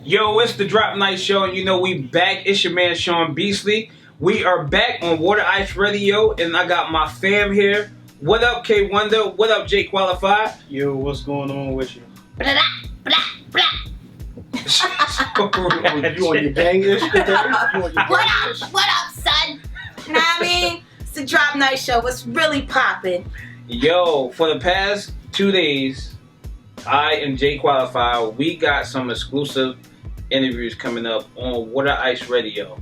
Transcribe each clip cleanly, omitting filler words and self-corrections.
Yo, it's the Drop Night Show, and you know we back. It's your man Sean Beasley. We are back on Water Ice Radio, and I got my fam here. What up, K Wonder? What up, J Qualified? Yo, what's going on with you? Blah, blah, blah. You on your gang-ish today? What up, son? You know what I mean? It's the Drop Night Show. What's really popping? Yo, for the past 2 days, I and J Qualified, we got some exclusive interviews coming up on Water Ice Radio.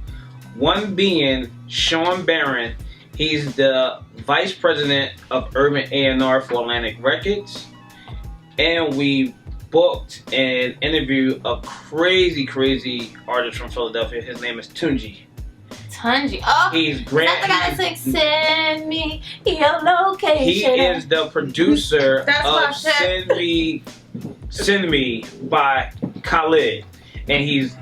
One being Sean Barron. He's the Vice President of Urban A&R for Atlantic Records. And we booked an interview of crazy artist from Philadelphia. His name is Tunji. Tunji. Oh, he's great. That's the guy that's like, send me your location. He is the producer of Send Me by Khalid. And he's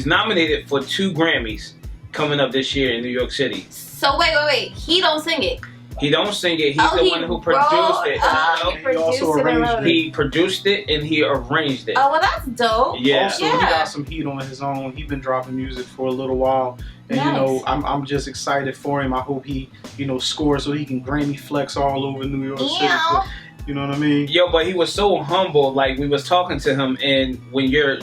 nominated for 2 Grammys coming up this year in New York City. So wait. He don't sing it. He don't sing it. He's the one who produced it. He produced it and he arranged it. Oh, well, that's dope. Yeah. Also, he got some heat on his own. He's been dropping music for a little while. And, you know, I'm just excited for him. I hope he, scores so he can Grammy flex all over New York City. You know what I mean? Yo, but he was so humble. Like, we was talking to him, and when you're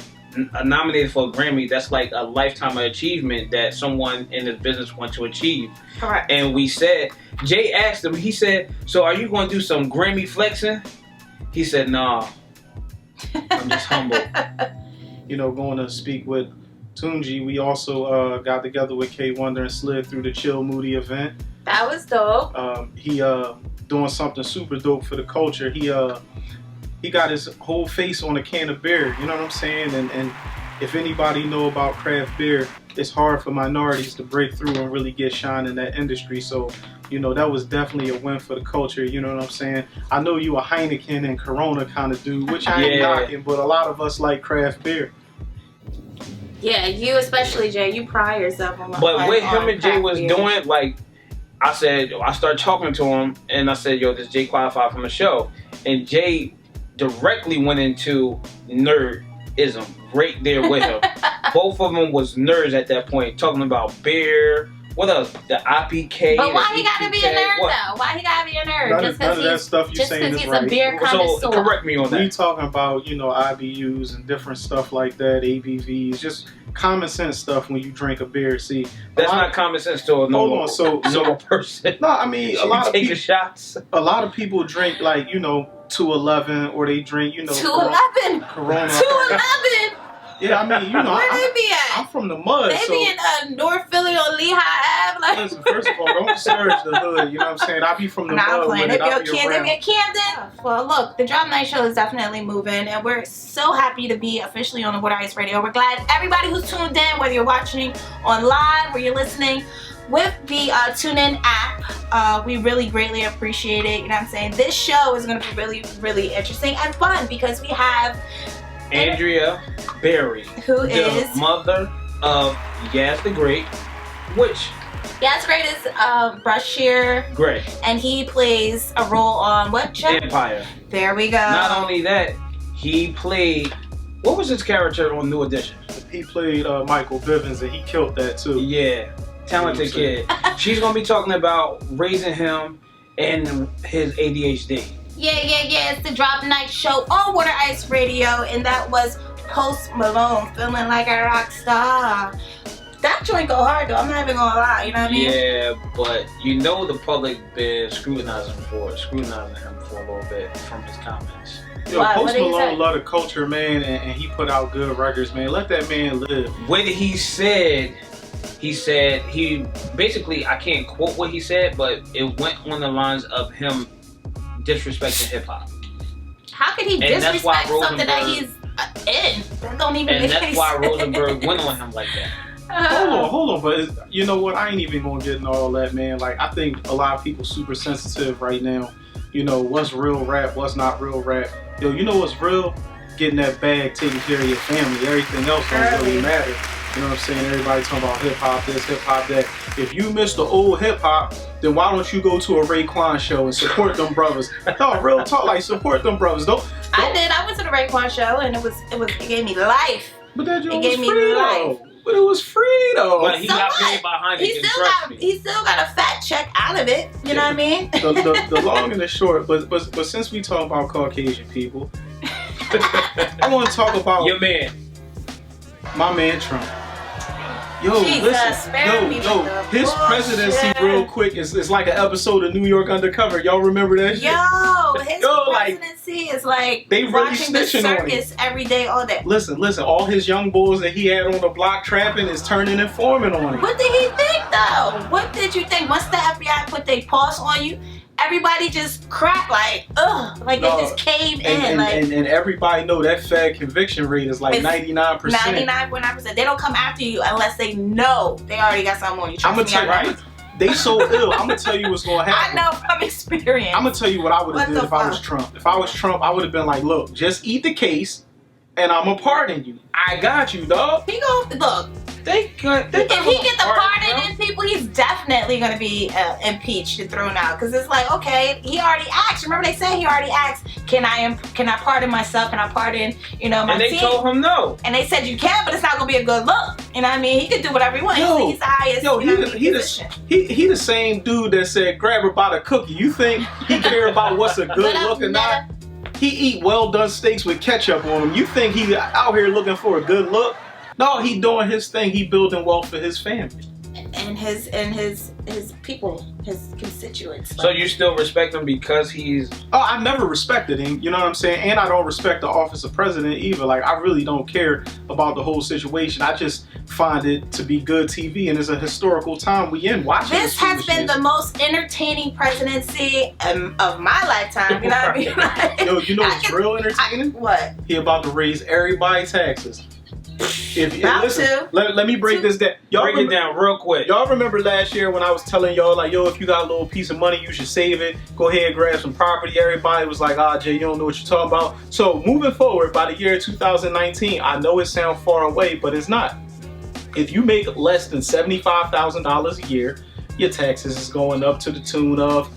nominated for a Grammy, that's like a lifetime achievement that someone in this business wants to achieve. Correct. And we said, Jay asked him, he said, so are you going to do some Grammy flexing? He said, nah, I'm just humble. Going to speak with Tunji, we also got together with K Wonder and slid through the Chill Moody event. That was dope. He doing something super dope for the culture. He got his whole face on a can of beer, you know what I'm saying? And if anybody know about craft beer, it's hard for minorities to break through and really get shine in that industry. So, that was definitely a win for the culture, you know what I'm saying? I know you a Heineken and Corona kind of dude, which I ain't knocking, but a lot of us like craft beer. Yeah, you especially, Jay, you pride yourself on. But what him and Jay was doing, like, I started talking to him, and I said, yo, this Jay Qualified from the show. And Jay directly went into nerdism right there with him. Both of them was nerds at that point, talking about beer. What else? The IPK. But why he gotta be a nerd though? Why he gotta be a nerd? Just because he's a beer connoisseur. So correct me on that. We talking about IBUs and different stuff like that, ABVs, just common sense stuff when you drink a beer. See, that's not common sense to a normal person. No, I mean a lot of people shots. A lot of people drink 211 or they drink 211. Corona. 211. Yeah, I mean, where they be at? I'm from the mud. They be in North Philly on Lehigh Ave. Listen, first of all, don't discourage the hood. You know what I'm saying? I be from the mud. They be in Camden. Well, look, the Drop Night Show is definitely moving, and we're so happy to be officially on the Water Ice Radio. We're glad everybody who's tuned in, whether you're watching on live or you're listening with the TuneIn app, we really greatly appreciate it. You know what I'm saying? This show is going to be really interesting and fun because we have Andrea Berry, who is the mother of Yazz the Great, which Yazz Great is Brashear Gray, and he plays a role on what show? Empire. There we go. Not only that, he played, what was his character on New Edition? He played Michael Bivins, and he killed that too. Yeah, talented kid. She's gonna be talking about raising him and his ADHD. Yeah. It's the Drop Night Show on Water Ice Radio, and that was Post Malone, Feeling Like a Rock Star. That joint go hard though, I'm not even gonna lie, you know what I mean? Yeah, but the public been scrutinizing him for a little bit from his comments. Yo, Post Malone love the culture, man, and he put out good records, man. Let that man live. What he said, he basically, I can't quote what he said, but it went on the lines of him disrespecting hip hop. How could he disrespect something that he's in? That don't even make sense. And that's why Rosenberg went on him like that. Hold on, but you know what? I ain't even gonna get into all that, man. Like, I think a lot of people super sensitive right now. What's real rap, what's not real rap. Yo, you know what's real? Getting that bag, taking care of your family. Everything else don't really matter. You know what I'm saying? Everybody talking about hip hop this, hip hop that. If you miss the old hip hop, then why don't you go to a Raekwon show and support them brothers? No, real talk, like support them brothers. Don't. I did. I went to the Raekwon show and it gave me life. But that joint It was gave me free life. though. But it was free though. But he So got what? paid by Heineken, He still got a fat check out of it. You know what I mean? The long and the short, but since we talk about Caucasian people, I want to talk about Your man. my man Trump. Yo, Jesus, listen, spare me with yo, the his presidency bullshit. real quick is like an episode of New York Undercover. Y'all remember that shit? Yo, his Yo, like, presidency is like they really watching the snitching on him. circus every day, all day. Listen, all his young boys that he had on the block trapping is turning informant on him. What did he think though? What did you think? Once the FBI put their paws on you, everybody just cracked like, ugh, like No, they just caved in. And, like and everybody know that Fed conviction rate is like It's 99%. 99.9%. They don't come after you unless they know they already got something on you. I'm gonna Trust me, tell I know. you, they so ill. I'm gonna tell you what's gonna I happen. know from experience. I'm gonna tell you what I would What have did the if I was fuck? Trump. If I was Trump, I would have been like, look, just eat the case, and I'm gonna pardon you. I got you, dog. He go look. They If he get the pardon in people, he's definitely gonna be impeached and thrown out. Cause it's like, okay, he already asked. Remember they said he already asked, can I pardon myself? Can I pardon, my And they team? told him no. And they said you can, but it's not gonna be a good look. You know what I mean? He could do whatever he wants. Yo, He's the highest. Yo, he position. he the same dude that said grab her by the cookie. You think he care about what's a good But I've look or not? He eat well done steaks with ketchup on them. You think he out here looking for a good look? No, he doing his thing. He building wealth for his family. And his people, his constituents. So you still respect him because he's... Oh, I never respected him, you know what I'm saying? And I don't respect the office of president either. Like, I really don't care about the whole situation. I just find it to be good TV, and it's a historical time we in watching This has been the most entertaining presidency of my lifetime. You know what I mean? Like, Yo, you know what's real entertaining? What? He about to raise everybody's taxes. About Listen, to. let me break this down. Break it down real quick. Y'all remember last year when I was telling y'all, like, yo, if you got a little piece of money, you should save it. Go ahead and grab some property. Everybody was like, Jay, you don't know what you're talking about. So moving forward, by the year 2019, I know it sounds far away, but it's not. If you make less than $75,000 a year, your taxes is going up to the tune of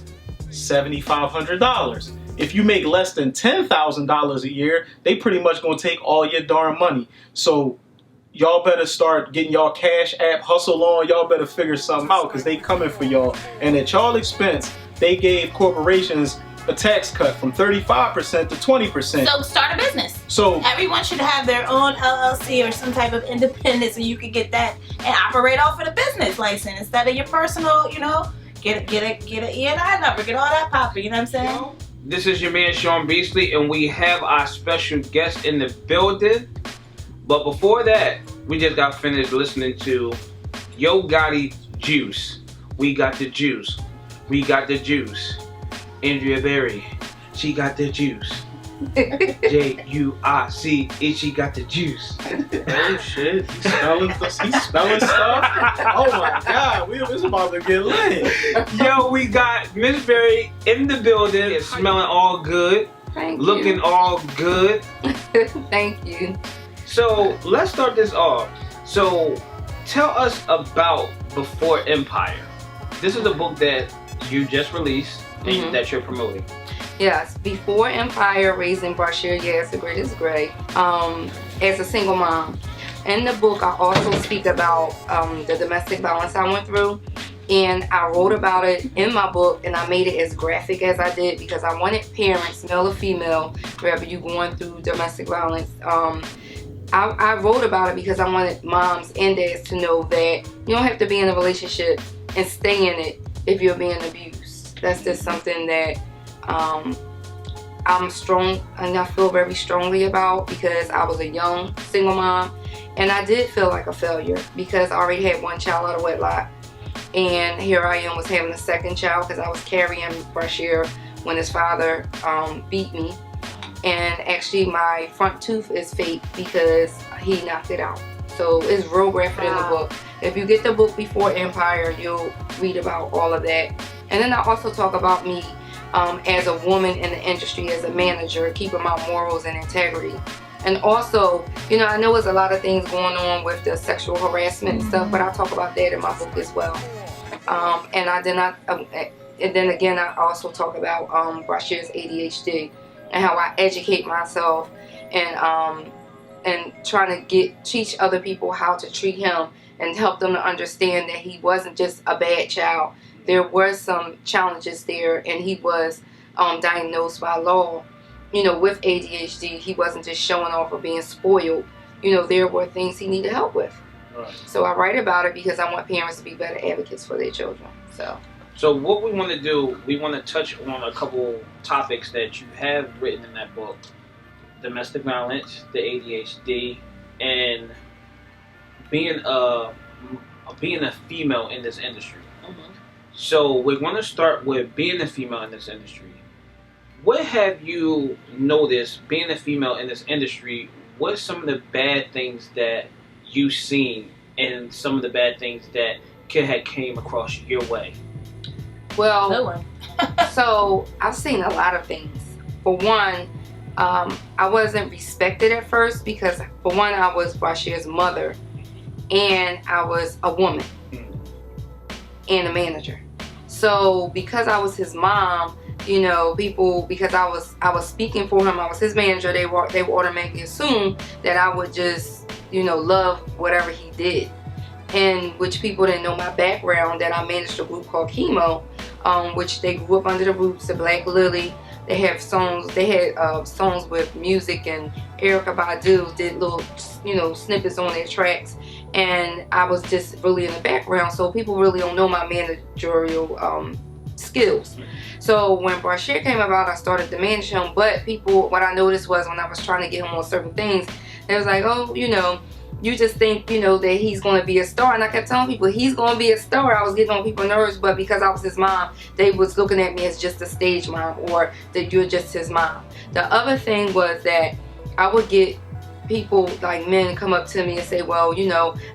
$7,500. If you make less than $10,000 a year, they pretty much gonna take all your darn money. So y'all better start getting y'all Cash App hustle on. Y'all better figure something out because they coming for y'all. And at y'all expense, they gave corporations a tax cut from 35% to 20%. So start a business. So Everyone should have their own LLC or some type of independence, so you can get that and operate off of the business license instead of your personal. Get an E&I number, get all that popping. You know what I'm saying? This is your man Sean Beasley, and we have our special guest in the building. But before that, we just got finished listening to Yo Gotti Juice. We got the juice. We got the juice. Andrea Berry, she got the juice. J-U-I-C-E, she got the juice. oh shit, he's spelling stuff. Oh my god, it's about to get lit. Yo, we got Miss Berry in the building. It's smelling all good. Thank looking you. all good. Thank you. So let's start this off. So tell us about Before Empire. This is a book that you just released and that you're promoting. Yes, Before Empire, Raising Brashear Yazz, the Greatest Gray, as a single mom. In the book, I also speak about the domestic violence I went through, and I wrote about it in my book, and I made it as graphic as I did because I wanted parents, male or female, wherever you're going through domestic violence, I wrote about it because I wanted moms and dads to know that you don't have to be in a relationship and stay in it if you're being abused. That's just something that I'm strong and I feel very strongly about because I was a young single mom and I did feel like a failure because I already had one child out of wedlock, and here I was having a second child because I was carrying Brashear when his father beat me, and actually my front tooth is fake because he knocked it out. So it's real graphic in the book. If you get the book Before Empire, you'll read about all of that. And then I also talk about me as a woman in the industry, as a manager, keeping my morals and integrity. And also, I know there's a lot of things going on with the sexual harassment and stuff, but I talk about that in my book as well. And then again, I also talk about Brashear's ADHD and how I educate myself and and trying to teach other people how to treat him and help them to understand that he wasn't just a bad child. There were some challenges there, and he was diagnosed by law, with ADHD. He wasn't just showing off or being spoiled. There were things he needed help with. Right. So I write about it because I want parents to be better advocates for their children. So what we want to do, we want to touch on a couple topics that you have written in that book: domestic violence, the ADHD, and being a female in this industry. Mm-hmm. So we're going to start with being a female in this industry. What have you noticed being a female in this industry? What's some of the bad things that you've seen, and some of the bad things that had came across your way? Well, so I've seen a lot of things. For one, I wasn't respected at first because, for one, I was Brashear's mother, and I was a woman and a manager. So because I was his mom, people, because I was speaking for him, I was his manager, they would automatically assume that I would just, love whatever he did. And which people didn't know my background, that I managed a group called Chemo, which they grew up under the roots of Black Lily. They had songs with music, and Erykah Badu did little, snippets on their tracks. And I was just really in the background, so people really don't know my managerial skills. So when Brashear came about, I started to manage him. But what I noticed was when I was trying to get him on certain things, they was like, oh, you just think, that he's going to be a star. And I kept telling people, he's going to be a star. I was getting on people's nerves, but because I was his mom, they was looking at me as just a stage mom, or that you're just his mom. The other thing was that I would get people, like men, come up to me and say, well,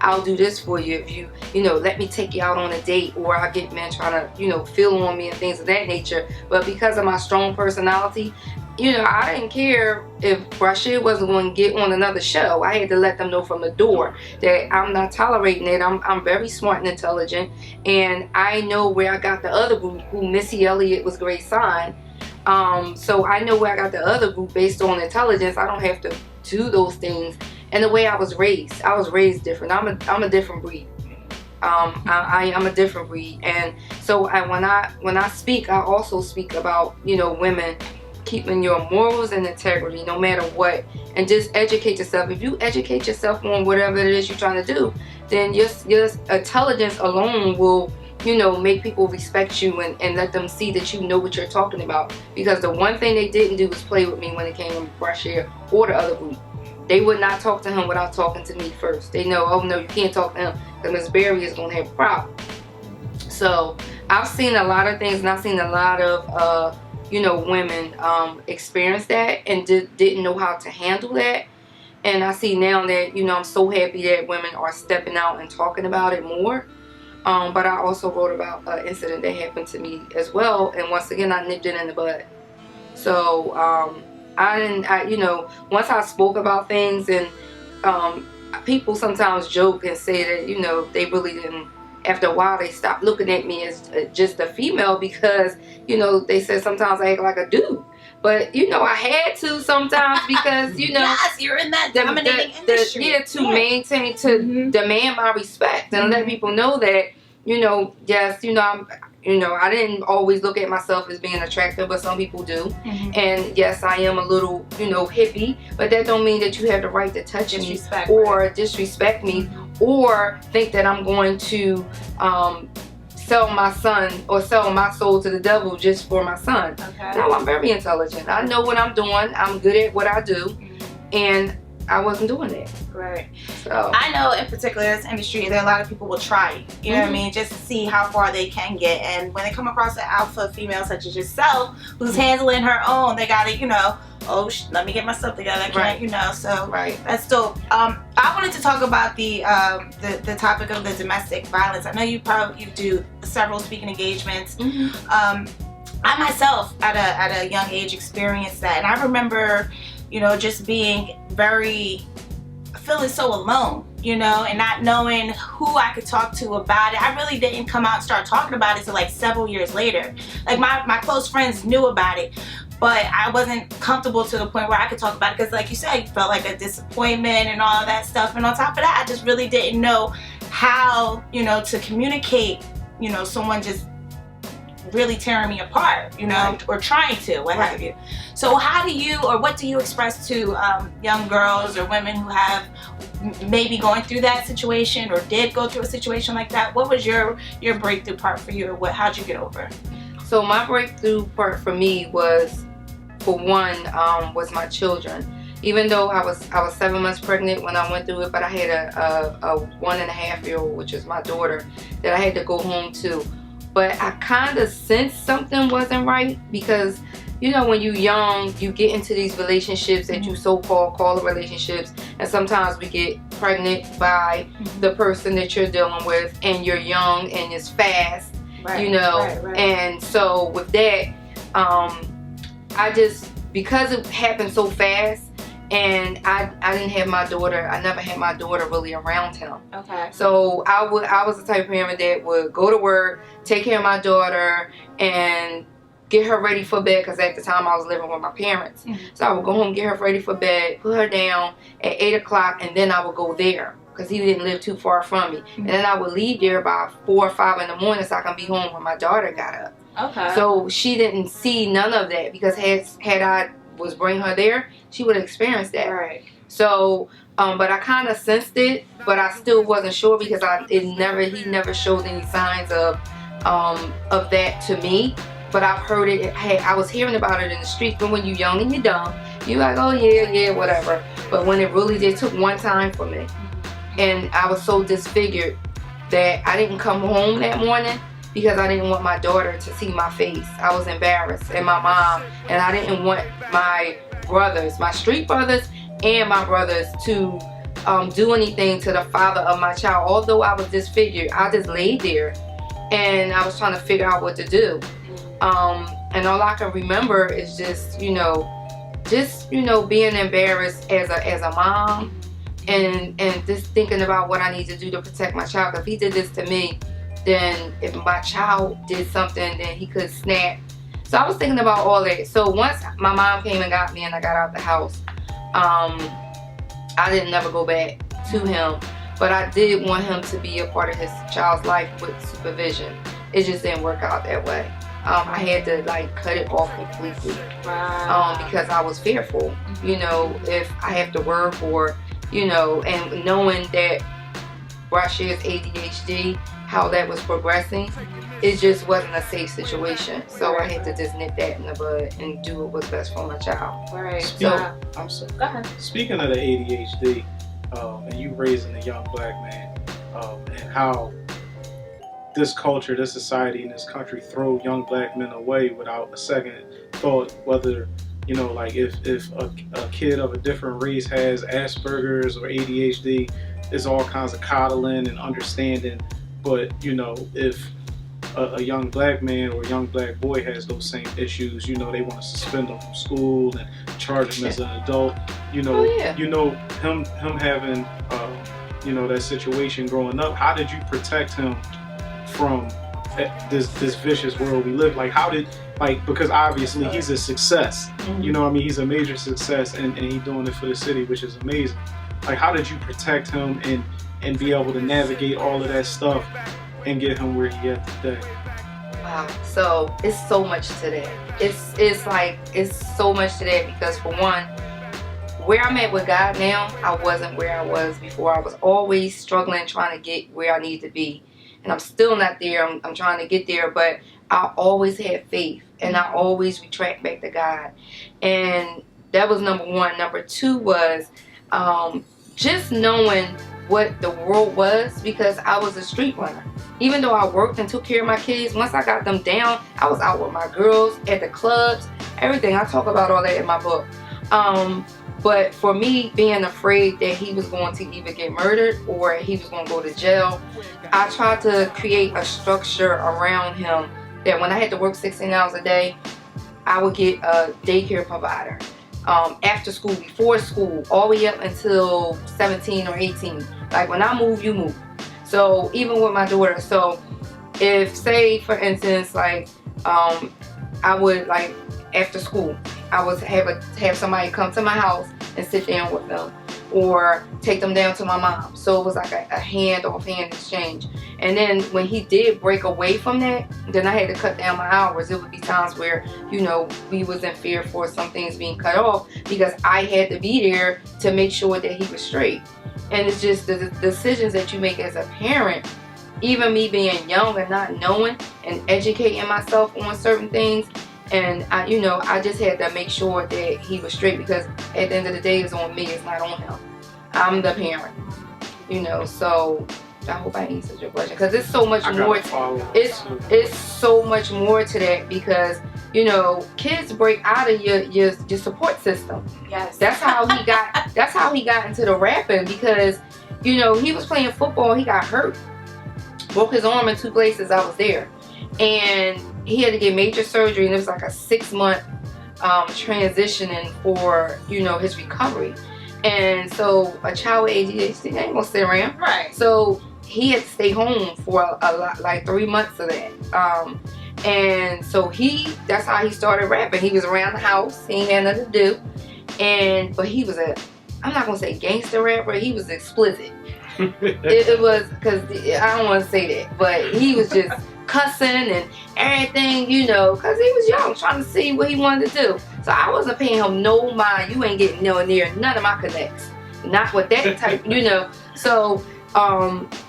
I'll do this for you if you, let me take you out on a date. Or I get men trying to, feel on me and things of that nature. But because of my strong personality, I didn't care if Brashear wasn't going to get on another show. I had to let them know from the door that I'm not tolerating it. I'm very smart and intelligent, and I know where I got the other group, who Missy Elliott was great sign. So I know where I got the other group based on intelligence. I don't have to do those things. And the way I was raised different. I'm a different breed. I am a different breed, and so when I speak, I also speak about women keeping your morals and integrity no matter what, and just educate yourself. If you educate yourself on whatever it is you're trying to do, then your intelligence alone will make people respect you and let them see that you know what you're talking about. Because the one thing they didn't do was play with me when it came to Brashear or the other group. They would not talk to him without talking to me first. They know, oh no, you can't talk to him because Miss Berry is going to have a problem. So I've seen a lot of things, and I've seen a lot of women experience that and didn't know how to handle that. And I see now that, I'm so happy that women are stepping out and talking about it more. But I also wrote about an incident that happened to me as well. And once again, I nipped it in the bud. So once I spoke about things, and people sometimes joke and say that, they really didn't. After a while, they stopped looking at me as just a female because, they said sometimes I act like a dude. But, I had to sometimes because, yes, you're in that dominating industry. To maintain, to demand my respect and let people know that, yes, I didn't always look at myself as being attractive, but some people do. And yes, I am a little, hippie, but that don't mean that you have the right to touch me or disrespect me or think that I'm going to sell my son or sell my soul to the devil just for my son. Okay. No, I'm very intelligent. I know what I'm doing. I'm good at what I do. And I wasn't doing that. Right. So I know in particular in this industry there are a lot of people will try, you know what I mean, just to see how far they can get. And when they come across an alpha female such as yourself who's handling her own, they gotta, let me get myself together. I can't, so that's dope. I wanted to talk about the topic of the domestic violence. I know you do several speaking engagements. I myself at a young age experienced that, and I remember just being feeling so alone, and not knowing who I could talk to about it. I really didn't come out and start talking about it until like several years later. Like my close friends knew about it, but I wasn't comfortable to the point where I could talk about it because, like you said, you felt like a disappointment and all of that stuff. And on top of that, I just really didn't know how, to communicate, someone just really tearing me apart, Right. or trying to, what have you. So how do you, or what do you express to young girls or women who have maybe going through that situation or did go through a situation like that? What was your breakthrough part for you? How'd you get over it? So my breakthrough part for me was, for one, was my children. Even though I was 7 months pregnant when I went through it, but I had a 1.5-year-old, which is my daughter, that I had to go home to. But I kind of sensed something wasn't right because, when you're young, you get into these relationships that you so-called call relationships, and sometimes we get pregnant by the person that you're dealing with, and you're young and it's fast, Right. And so with that, I just, because it happened so fast, and I didn't have my daughter, I never had my daughter really around him. Okay. So I was the type of parent that would go to work, take care of my daughter, and get her ready for bed, because at the time I was living with my parents. Mhm. So I would go home, get her ready for bed, put her down at 8 o'clock, and then I would go there because he didn't live too far from me. And then I would leave there by 4 or 5 in the morning so I can be home when my daughter got up. Okay. So she didn't see none of that, because had I was bring her there, she would have experienced that. Right. So, but I kind of sensed it, but I still wasn't sure because he never showed any signs of that to me. But I've heard it. Hey, I was hearing about it in the streets. But when you're young and you're dumb, you're like, oh yeah, whatever. But when it really did, took one time for me, and I was so disfigured that I didn't come home that morning because I didn't want my daughter to see my face. I was embarrassed, and my mom, and I didn't want my brothers, my street brothers, and my brothers to do anything to the father of my child. Although I was disfigured, I just laid there, and I was trying to figure out what to do. And all I can remember is just being embarrassed as a mom, and just thinking about what I need to do to protect my child. If he did this to me, then if my child did something, then he could snap. So I was thinking about all that. So once my mom came and got me and I got out the house, I didn't never go back to him, but I did want him to be a part of his child's life with supervision. It just didn't work out that way. I had to cut it off completely. Wow. Because I was fearful, if I have to work or, and knowing that Brashear's ADHD, how that was progressing, it just wasn't a safe situation. So I had to just nip that in the bud and do what was best for my child. Right. Go ahead. Speaking of the ADHD, and you raising a young black man, and how this culture, this society, and this country throw young black men away without a second thought, whether, if a kid of a different race has Asperger's or ADHD, there's all kinds of coddling and understanding. But, if a young black man or a young black boy has those same issues, they want to suspend them from school and charge him as an adult. Him having, that situation growing up. How did you protect him from this vicious world we live? Because obviously he's a success. Mm-hmm. He's a major success, and he's doing it for the city, which is amazing. How did you protect him and be able to navigate all of that stuff and get him where he is today? Wow. So it's so much to that. It's so much to that, because for one, where I'm at with God now, I wasn't where I was before. I was always struggling, trying to get where I need to be. And I'm still not there. I'm trying to get there, but I always had faith, and I always retract back to God. And that was number one. Number two was just knowing what the world was, because I was a street runner. Even though I worked and took care of my kids, once I got them down, I was out with my girls, at the clubs, everything. I talk about all that in my book. But for me, being afraid that he was going to either get murdered or he was going to go to jail, I tried to create a structure around him that when I had to work 16 hours a day, I would get a daycare provider. After school, before school, all the way up until 17 or 18. When I move, you move. So even with my daughter, so if, say for instance, I would after school, I was have somebody come to my house and sit down with them, or take them down to my mom. So it was like a hand exchange. And then when he did break away from that, then I had to cut down my hours. It would be times where, you know, we was in fear for some things being cut off, because I had to be there to make sure that he was straight. And it's just the decisions that you make as a parent, even me being young and not knowing and educating myself on certain things. And I just had to make sure that he was straight, because at the end of the day, it's on me, it's not on him. I'm the parent, so I hope I answered your question, because it's so much more. It's so much more to that, because kids break out of your support system. Yes. That's how he got. That's how he got into the rapping, because he was playing football. He got hurt, broke his arm in 2 places. I was there, and he had to get major surgery, and it was like a 6-month transitioning for his recovery. And so a child with ADHD ain't gonna sit around. Right. So he had to stay home for a lot, like 3 months of that. And so that's how he started rapping. He was around the house. He ain't had nothing to do. But he was I'm not gonna say gangster rapper. He was explicit. it was, because I don't want to say that, but he was just cussing and everything, because he was young, trying to see what he wanted to do. So I wasn't paying him no mind. You ain't getting nowhere near none of my connects. Not with that type, So,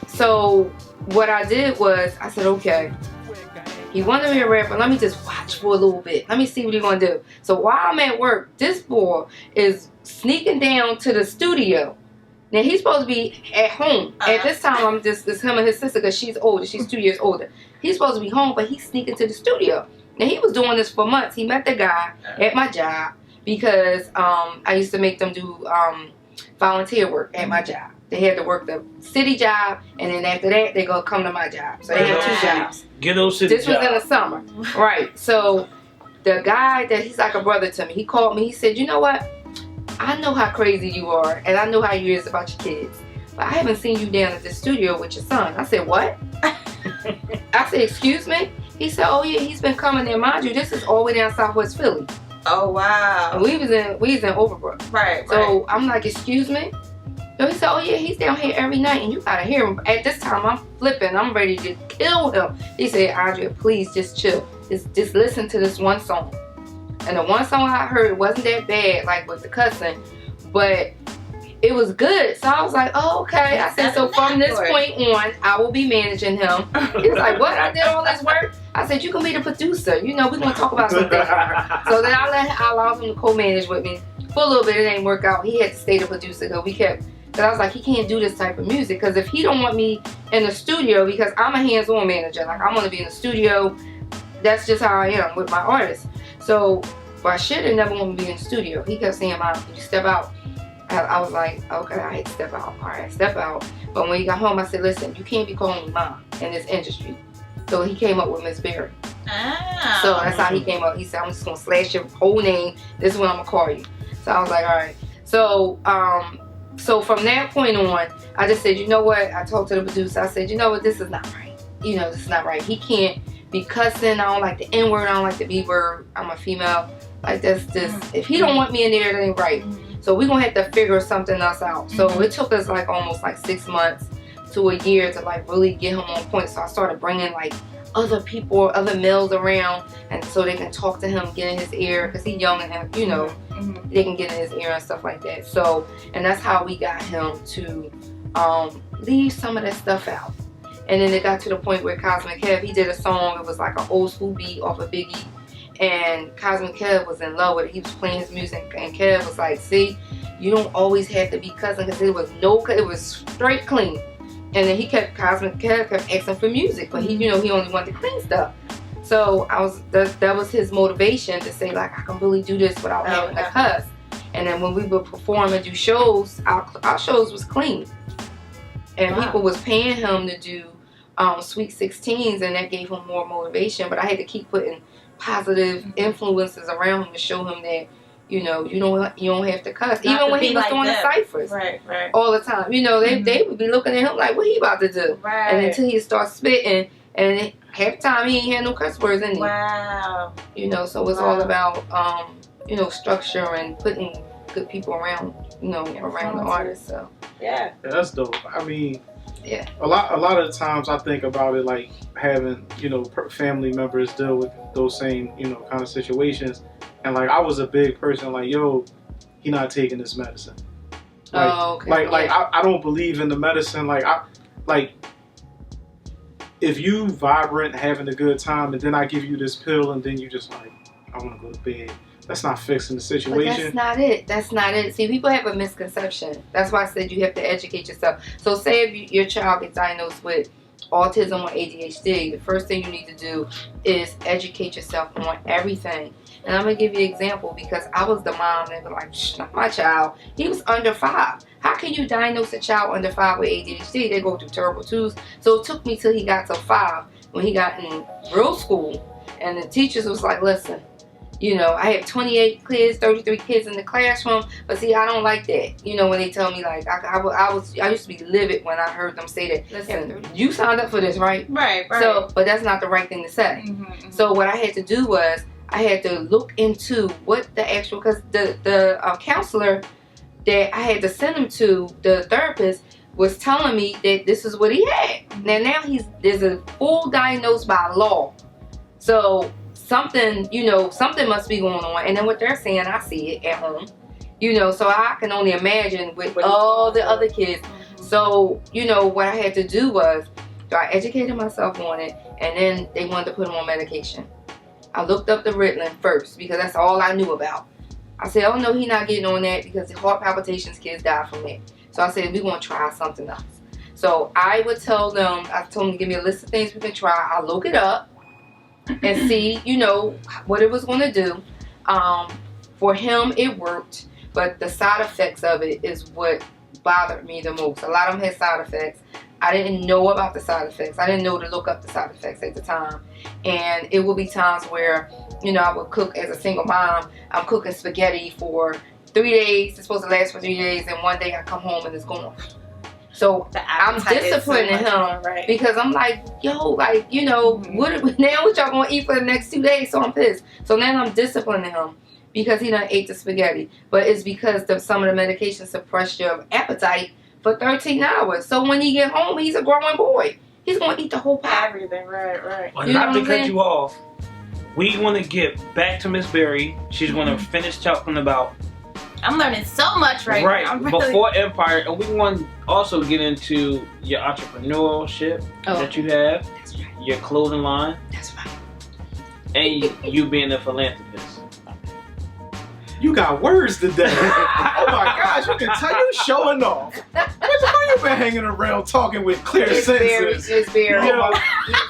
so what I did was, I said, okay, he wanted me to rap, but let me just watch for a little bit. Let me see what he's gonna do. So while I'm at work, this boy is sneaking down to the studio. Now he's supposed to be at home. At this time, it's him and his sister, because she's older. She's 2 years older. He's supposed to be home, but he's sneaking to the studio. Now he was doing this for months. He met the guy at my job, because I used to make them do volunteer work at my job. They had to work the city job, and then after that, they go come to my job. So they had 2 jobs. Ghetto city This was in the summer, right? So the guy he's like a brother to me. He called me. He said, "You know what? I know how crazy you are, and I know how you is about your kids, but I haven't seen you down at the studio with your son." I said, "What?" I said, "Excuse me?" He said, "Oh yeah, he's been coming there. Mind you, this is all the way down Southwest Philly." Oh wow. And we was in Overbrook. Right. So I'm like, "Excuse me?" So he said, "Oh yeah, he's down here every night, and you gotta hear him." At this time, I'm flipping. I'm ready to kill him. He said, "Andrea, please just chill. Just listen to this one song." And the one song I heard wasn't that bad, like with the cussing, but it was good. So I was like, "Oh, okay." I said, "So from this point on, I will be managing him." He was like, "What? I did all this work?" I said, "You can be the producer. We're gonna talk about something." So then I allowed him to co-manage with me for a little bit. It didn't work out. He had to stay the producer, because I was like, he can't do this type of music, because if he don't want me in the studio, because I'm a hands-on manager, like I want to be in the studio. That's just how I am with my artists. So, I should have never want to be in the studio. He kept saying, "Mom, you step out." I was like, "Okay, I hate to step out. All right, step out." But when he got home, I said, "Listen, you can't be calling me mom in this industry." So he came up with Miss Berry. Oh. So that's how he came up. He said, "I'm just gonna slash your whole name. This is what I'm gonna call you." So I was like, "All right." So, so from that point on, I just said, "You know what?" I talked to the producer. I said, "You know what? This is not right. This is not right. He can't be cussing. I don't like the N word. I don't like the B word. I'm a female. Like that's just, if he don't want me in there, that ain't right." So we're gonna have to figure something else out. So it took us like almost like 6 months to a year to like really get him on point. So I started bringing like other people, other males around, and so they can talk to him, get in his ear, because he's young and they can get in his ear and stuff like that. So, and that's how we got him to leave some of that stuff out. And then it got to the point where Cosmic Kev, he did a song. It was like an old school beat off of Biggie. And Cosmic Kev was in love with it. He was playing his music, and Kev was like, "See, you don't always have to be cussing," because it was straight clean. And then Cosmic Kev kept asking for music, but he only wanted the clean stuff. So that was his motivation to say, like, I can really do this without having to cuss. And then when we would perform and do shows, our shows was clean. And people was paying him to do Sweet 16s, and that gave him more motivation. But I had to keep putting positive influences around him to show him that you don't have to cuss. Not even when he was like doing the ciphers, right, all the time. They would be looking at him like, what he about to do? Right. And until he starts spitting, and half the time he ain't had no cuss words in there. Wow. So it's all about structure and putting good people around, around the artist. So Yeah. That's dope. I mean, yeah. A lot of the times I think about it like having, family members deal with those same, kind of situations. And like, I was a big person like, yo, he not taking this medicine. Like, okay. I don't believe in the medicine. If you vibrant, having a good time, and then I give you this pill, and then you just like, I want to go to bed. That's not fixing the situation. But that's not it. See, people have a misconception. That's why I said you have to educate yourself. So say if your child gets diagnosed with autism or ADHD, the first thing you need to do is educate yourself on everything. And I'm going to give you an example because I was the mom that was like, shh, not my child. He was under 5. How can you diagnose a child under 5 with ADHD? They go through terrible twos. So it took me till he got to 5 when he got in real school. And the teachers was like, listen, I have 28 kids, 33 kids in the classroom, but see, I don't like that. When they tell me like, I used to be livid when I heard them say that. Listen, you signed up for this, right? Right. So, but that's not the right thing to say. Mm-hmm. So what I had to do was I had to look into what the actual, because the counselor that I had to send him to, the therapist, was telling me that this is what he had. Now there's a full diagnosed by law. So something must be going on. And then what they're saying, I see it at home. So I can only imagine with all the other kids. Mm-hmm. So, what I had to do was, I educated myself on it, and then they wanted to put him on medication. I looked up the Ritalin first because that's all I knew about. I said, oh no, he's not getting on that because the heart palpitations, kids die from it. So I said, we're going to try something else. So I would tell them, I told them to give me a list of things we can try. I'll look it up and see, what it was going to do. For him, it worked, but the side effects of it is what bothered me the most. A lot of them had side effects. I didn't know about the side effects. I didn't know to look up the side effects at the time. And it would be times where, I would cook as a single mom. I'm cooking spaghetti for 3 days. It's supposed to last for 3 days. And one day I come home and it's gone. So I'm disciplining him because I'm like, yo, Mm-hmm. what y'all gonna eat for the next 2 days? So I'm pissed. So now I'm disciplining him because he done ate the spaghetti. But it's because some of the medication suppress your appetite for 13 hours. So when he get home, he's a growing boy. He's gonna eat the whole pot. Everything, right. Well, not to cut you off, we want to get back to Miss Berry. She's going to finish talking about. I'm learning so much right now. I'm really... before Empire, and we want to also get into your entrepreneurship that you have, That's right. your clothing line, That's right. and you being a philanthropist. You got words today. Oh my gosh, you can tell you showing off. Where you been hanging around talking with clear sentences? It's very. Yo,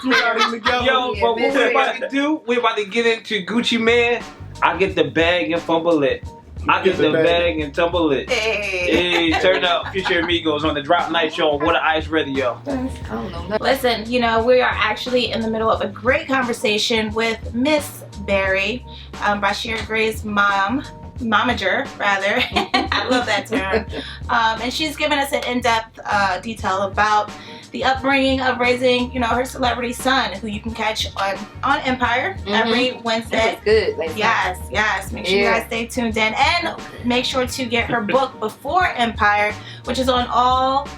you got him together. Yo, Yeah, but what Miss we're about Berry. to do, we're about to get into Gucci Man. I get the bag and fumble it. I get the bag and tumble it. Hey. Hey, turn up Future Amigos on the Drop Night Show on Water Ice Radio. I don't know nothing. Listen, we are actually in the middle of a great conversation with Miss Berry, Bashir Gray's momager, rather. I love that term. And she's given us an in-depth detail about the upbringing of raising, her celebrity son, who you can catch on Empire every Wednesday. That was good. Like Yes. Make sure you guys stay tuned in, and make sure to get her book Before Empire, which is on all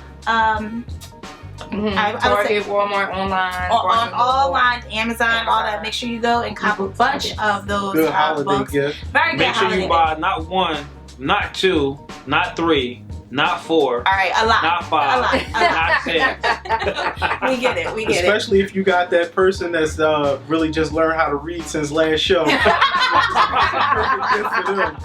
Target, Walmart, online, on all lines, Amazon, all that. Make sure you go and cop a bunch of those Good holiday books. gift. Very good Make sure holiday you buy not 1, not 2, not 3, not 4, All right, a lot. not 5, A lot. not 6. We get it. Especially if you got that person that's really just learned how to read since last show. Perfect gift for them.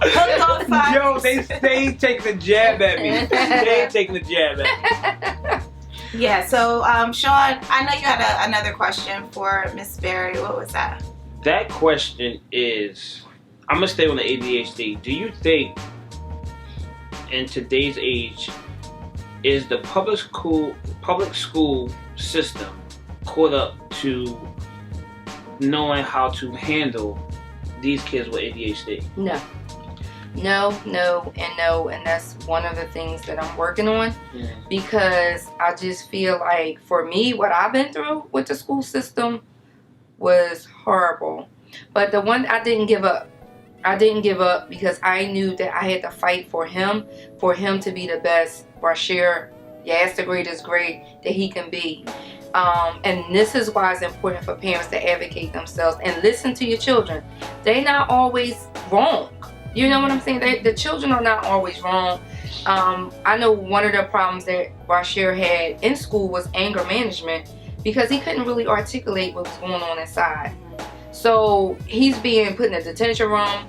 Hooked on fire. Yo, they taking the jab at me. They taking the jab at me. Yeah, so Sean, I know you had another question for Miss Berry. What was that? That question is, I'm gonna stay on the ADHD. Do you think in today's age is the public school system caught up to knowing how to handle these kids with ADHD? No, and that's one of the things that I'm working on, because I just feel like, for me, what I've been through with the school system was horrible. But the one, I didn't give up. I didn't give up because I knew that I had to fight for him to be the best brashear, Yazz the greatest grade that he can be. And this is why it's important for parents to advocate themselves and listen to your children. They're not always wrong. You know what I'm saying? The children are not always wrong. I know one of the problems that Brashear had in school was anger management because he couldn't really articulate what was going on inside. So he's being put in a detention room.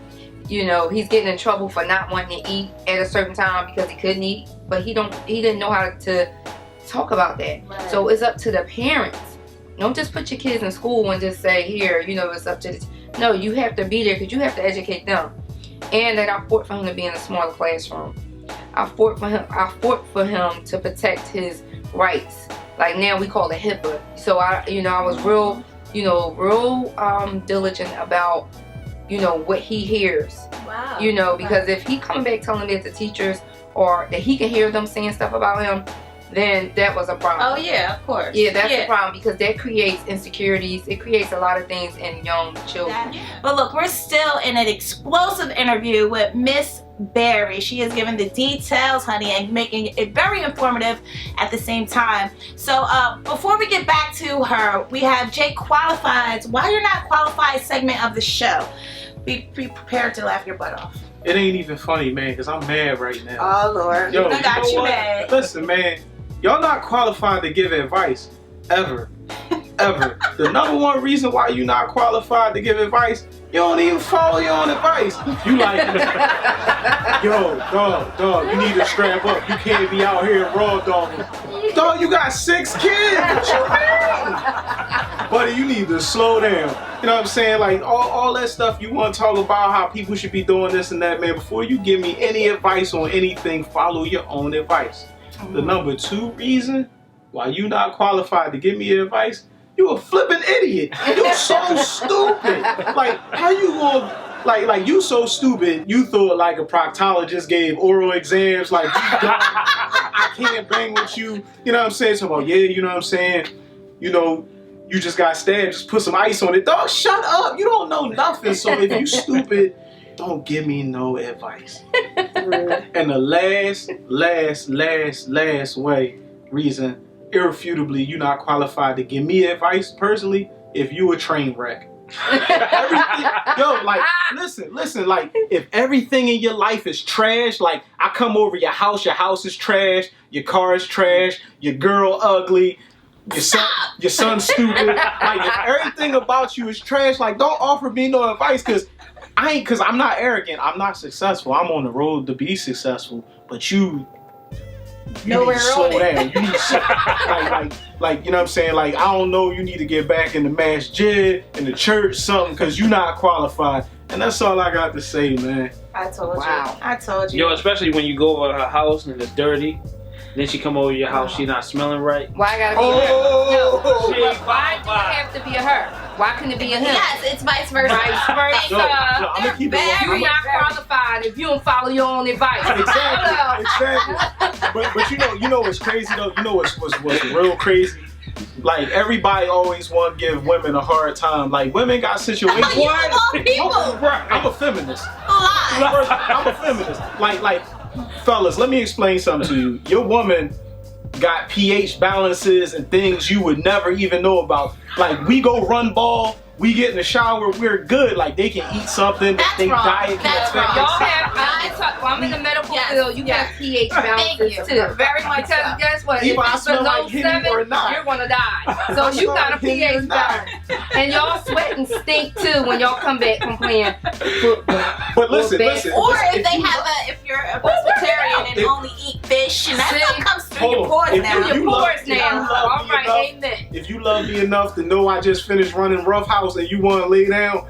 You know, he's getting in trouble for not wanting to eat at a certain time because he couldn't eat, but he didn't know how to talk about that. Right. So it's up to the parents. Don't just put your kids in school and just say, here, you know, it's up to the... No, you have to be there because you have to educate them. And that I fought for him to be in a smaller classroom. I fought for him to protect his rights. Like now we call it HIPAA. So I was real diligent about, what he hears. Wow. Because if he coming back telling me that the teachers or that he can hear them saying stuff about him, then that was a problem. Oh yeah, of course. Yeah, that's a problem because that creates insecurities. It creates a lot of things in young children. But look, we're still in an explosive interview with Miss Berry. She is giving the details, honey, and making it very informative at the same time. So before we get back to her, we have Jake Qualified's Why You're Not Qualified segment of the show. Be prepared to laugh your butt off. It ain't even funny, man, because I'm mad right now. Oh, Lord. Yo, I got know you what? mad. Listen, man, y'all not qualified to give advice. Ever. Ever. The number one reason why you not qualified to give advice, you don't even follow your own advice. You like, yo, dog, you need to strap up. You can't be out here raw dogging. Dog, you got 6 kids. What you mean? Buddy, you need to slow down. You know what I'm saying? Like, all that stuff you want to talk about how people should be doing this and that, man. Before you give me any advice on anything, follow your own advice. The number 2 reason why you not qualified to give me advice, you a flipping idiot. You so stupid. Like, how you gonna, like you so stupid, you thought like a proctologist gave oral exams, like, I can't bang with you. You know what I'm saying? So, yeah, you know what I'm saying? You just got stabbed, just put some ice on it. Dog, shut up. You don't know nothing. So if you stupid, don't give me no advice. And the last reason, irrefutably, you're not qualified to give me advice personally, if you a train wreck. Listen, like, if everything in your life is trash, like, I come over your house is trash, your car is trash, your girl ugly, your son's stupid, like, if everything about you is trash, like, don't offer me no advice, because I'm not arrogant, I'm not successful, I'm on the road to be successful, but you need to slow down. You need to, like, you know what I'm saying? Like, I don't know, you need to get back in the masjid, in the church, something, because you're not qualified. And that's all I got to say, man. I told you. Yo, especially when you go over her house and it's dirty. Then she come over your house, she not smelling right. Why I gotta be a her? No. Why do it have to be a her? Why couldn't it be a him? Yes, it's vice versa. Vice versa. I'm gonna keep it You're not qualified if you don't follow your own advice. Exactly. But you know what's crazy though? You know what's real crazy? Like, everybody always want to give women a hard time. Like, women got situations. I'm a feminist. I'm a feminist. Like, fellas, let me explain something to you. Your woman got pH balances and things you would never even know about. Like, we go run ball, we get in the shower, we're good. Like, they can eat something that they diet can affect. I'm in the medical field. You have pH balances too. Very much. Because guess what? If it's below 7, you're gonna die. So you got a pH balance, and y'all sweat and stink too when y'all come back from playing football. But listen. Or if you're a pescatarian and only eat fish, and that stuff comes through your pores now. All right, amen. If you love me enough to know I just finished running Rough House and you want to lay down,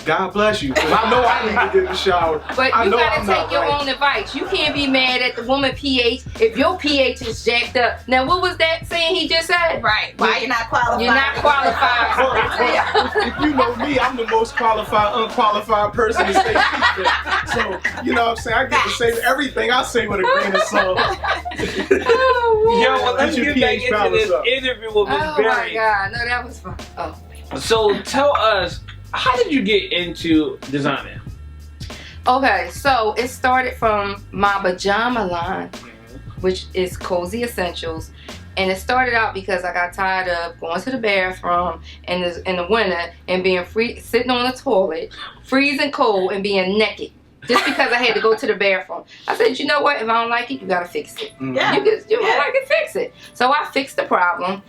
God bless you. Because I know I need to get in the shower. But you gotta take your own advice. You can't be mad at the woman pH if your pH is jacked up. Now, what was that saying he just said? Right. Why you're not qualified? You're not qualified. If you know me, I'm the most qualified, unqualified person to say anything. So, you know what I'm saying? I get to say everything I say with a grain of salt. Yo, well, let's get back into this interview with Miss Berry. Oh my God, no, that was fun. Oh. So tell us, how did you get into designing? Okay, so it started from my pajama line, which is Cozy Essentials. And it started out because I got tired of going to the bathroom in the winter and being sitting on the toilet, freezing cold and being naked. Just because I had to go to the bathroom. I said, you know what? If I don't like it, you gotta fix it. Yeah. You don't like it, fix it. So I fixed the problem.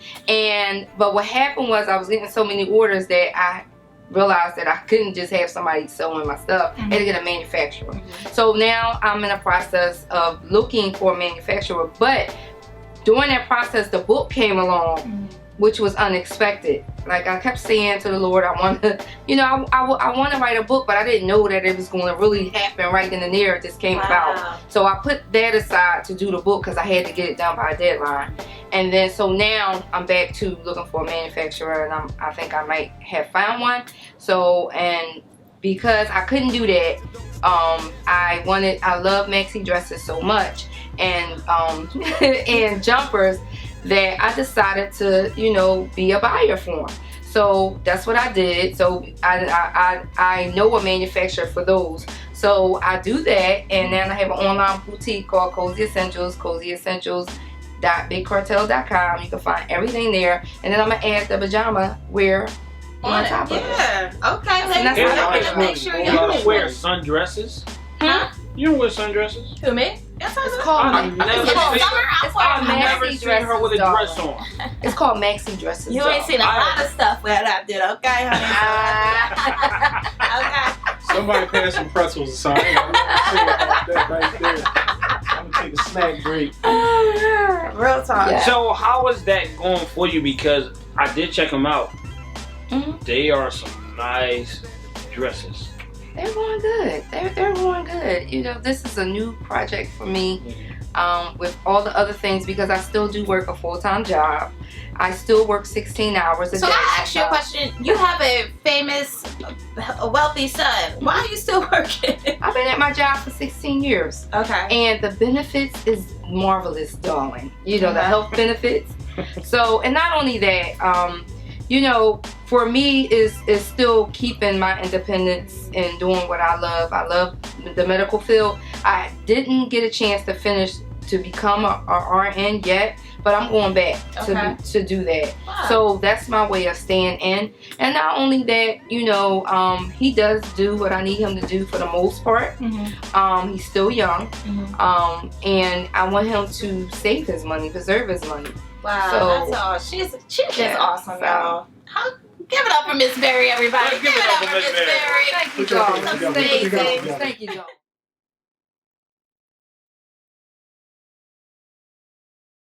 But what happened was I was getting so many orders that I realized that I couldn't just have somebody sewing my stuff. I had to get a manufacturer. So now I'm in the process of looking for a manufacturer. But during that process, the book came along, which was unexpected. Like I kept saying to the Lord, I want to, I want to write a book, but I didn't know that it was going to really happen right then and there. It just came about. So I put that aside to do the book because I had to get it done by a deadline. And then so now I'm back to looking for a manufacturer, and I think I might have found one. So, and because I couldn't do that, I love maxi dresses so much and and jumpers that I decided to, be a buyer for them. So that's what I did. So I know a manufacturer for those. So I do that, and then I have an online boutique called Cozy Essentials, cozyessentials.bigcartel.com. You can find everything there, and then I'm gonna add the pajama wear on top of it. Yeah. Okay. Let's make sure you don't wear sundresses. Huh? You don't wear sundresses. Who, me? Yes, I do. It's called I've never seen her with a dress on. It's called maxi dresses. You ain't seen a lot of stuff where I did, okay, honey? Okay. Somebody pass some pretzels or something. I'm that right there. I'm gonna take a snack break. Real talk. Yeah. So how is that going for you? Because I did check them out. They are some nice dresses. They're going good. They're going good. This is a new project for me, with all the other things, because I still do work a full-time job. I still work 16 hours a day. So I ask you a question. You have a famous, wealthy son. Why are you still working? I've been at my job for 16 years. Okay. And the benefits is marvelous, darling. The health benefits. So, and not only that, for me is still keeping my independence and doing what I love. I love the medical field. I didn't get a chance to finish to become a RN yet, but I'm going back to do that. Wow. So that's my way of staying in. And not only that, he does do what I need him to do for the most part. He's still young, and I want him to save his money, preserve his money. Wow, so, that's all. She's just awesome, y'all. Give it up for Miss Berry, everybody. Give it up for Miss Berry. Thank you, y'all. Amazing. Thank you, y'all.